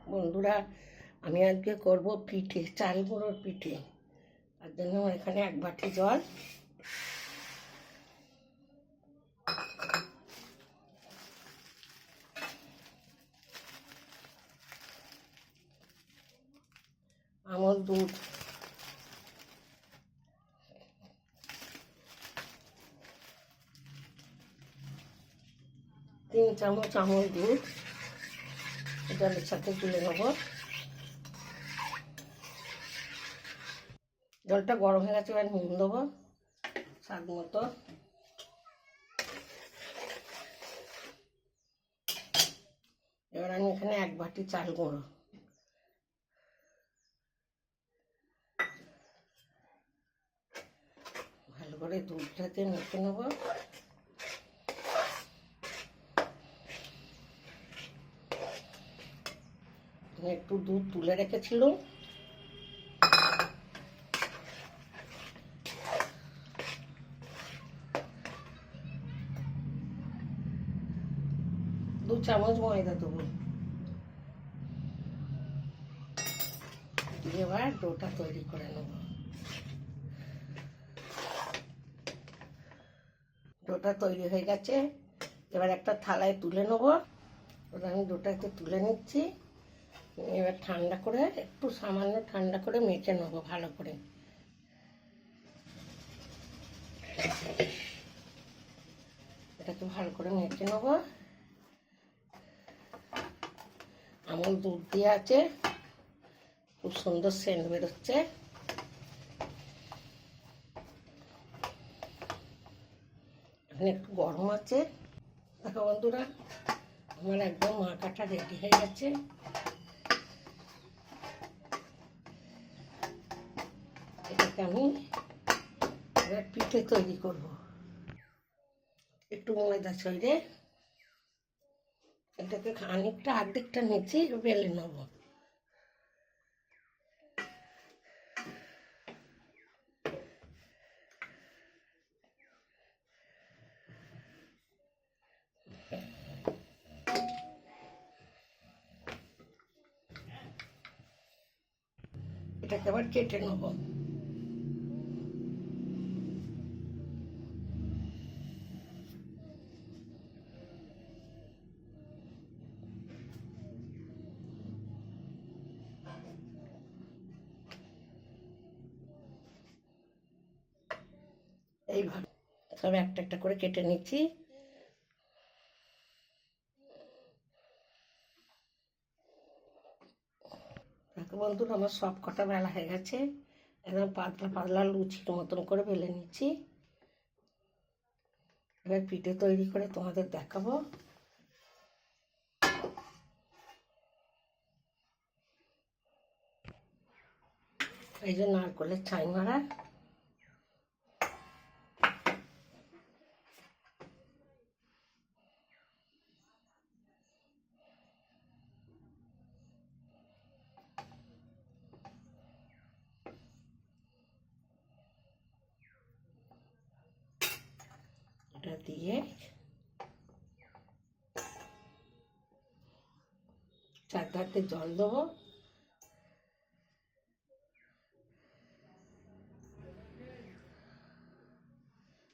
বন্ধুরা, আমি আজকে করব পিঠে, চাল গুঁড়োর পিঠে। তার জন্য আমার এখানে 1 বাটি জল, আমল দুধ, 3 চামচ আমল দুধ জলের সাথে তুলে নেব। জলটা গরম হয়ে গেছে, এবার নুন দেবো স্বাদ মতো। এবার আমি এখানে 1 বাটি চাল গুঁড়ো, ভালো করে দুধটাতে মেখে নেব। একটু দুধ তুলে রেখেছিলাম, দু চামচ ময়দা দেবো। এবার ডোটা তৈরি করে নেব। ডোটা তৈরি হয়ে গেছে, এবার একটা থালায় তুলে নেব। ওটা আমি ডোটাকে তুলে নিচ্ছি। এবার ঠান্ডা করে, একটু সামান্য ঠান্ডা করে মেখে নেবো ভালো করে। এটাকে ভালো করে মেখে নেব। আমল দুধ দিয়ে আছে, খুব সুন্দর সেন্ট বেরোচ্ছে। এখানে একটু গরম আছে। দেখো বন্ধুরা, আমার একদম মাখাটা রেডি হয়ে গেছে। এটাকে আমি এবার পিঠে তৈরি করব। একটু ময়দা ছড়িয়ে এটাকে খানিকটা অর্ধেকটা নিচে বেলে নেব। এটাকে আবার কেটে নেব। এইভাবে সব একটা একটা করে কেটে নিচ্ছি। দেখো বন্ধুরা, আমার সব কটা বেলা হয়ে গেছে। একদম পাতলা পাতলা লুচির মতন করে বেলে নিচ্ছি। এবার পিঠে তৈরি করে তোমাদের দেখাবো। এই যে নারকেলের ছাই মারা, এটা দিয়ে চারধারতে জল দেবো।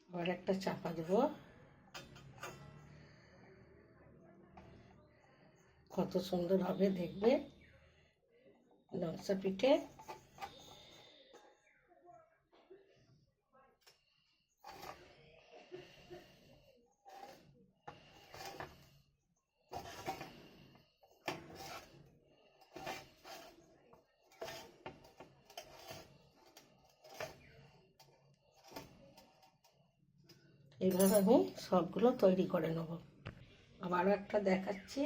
আবার একটা চাপা দেবো। কত সুন্দর হবে দেখবে নকশা পিঠে। এইভাবে আমি সবগুলো তৈরি করে নেব। আবারও একটা দেখাচ্ছি।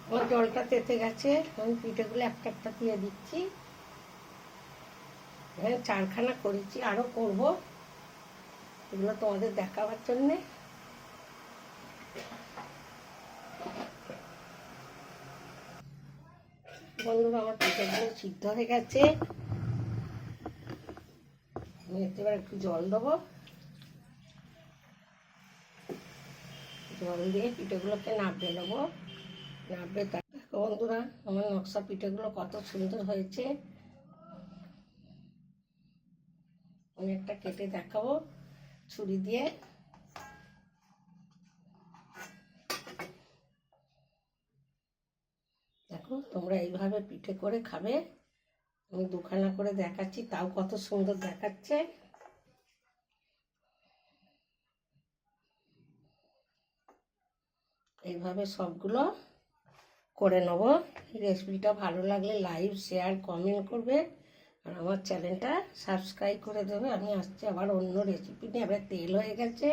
আমার জলটা তেতে গেছে, আমি পিঠেগুলো একটা একটা দিয়ে দিচ্ছি। এখানে 4খানা করেছি, আরও করব, এগুলো তোমাদের দেখাবার জন্যে। বন্ধুরা, আমার পিঠেগুলো সিদ্ধ হয়ে গেছে। আমি এবার একটু জল দেবো, জল দিয়ে পিঠেগুলোকে নাড়তে দেবো। নাড়বে, দেখো বন্ধুরা আমার নকশা পিঠেগুলো কত সুন্দর হয়েছে। আমি একটা কেটে দেখাবো ছুরি দিয়ে। দেখো, তোমরা এইভাবে পিঠে করে খাবে। আমি 2খানা করে দেখাচ্ছি, তাও কত সুন্দর দেখাচ্ছে। এইভাবে সবগুলো করে নেব। রেসিপিটা ভালো লাগলে লাইক, শেয়ার, কমেন্ট করবে, আর আমার চ্যানেলটা সাবস্ক্রাইব করে দেবে। আমি আসছি আবার অন্য রেসিপি নিয়ে। এবার তেল হয়ে গেছে,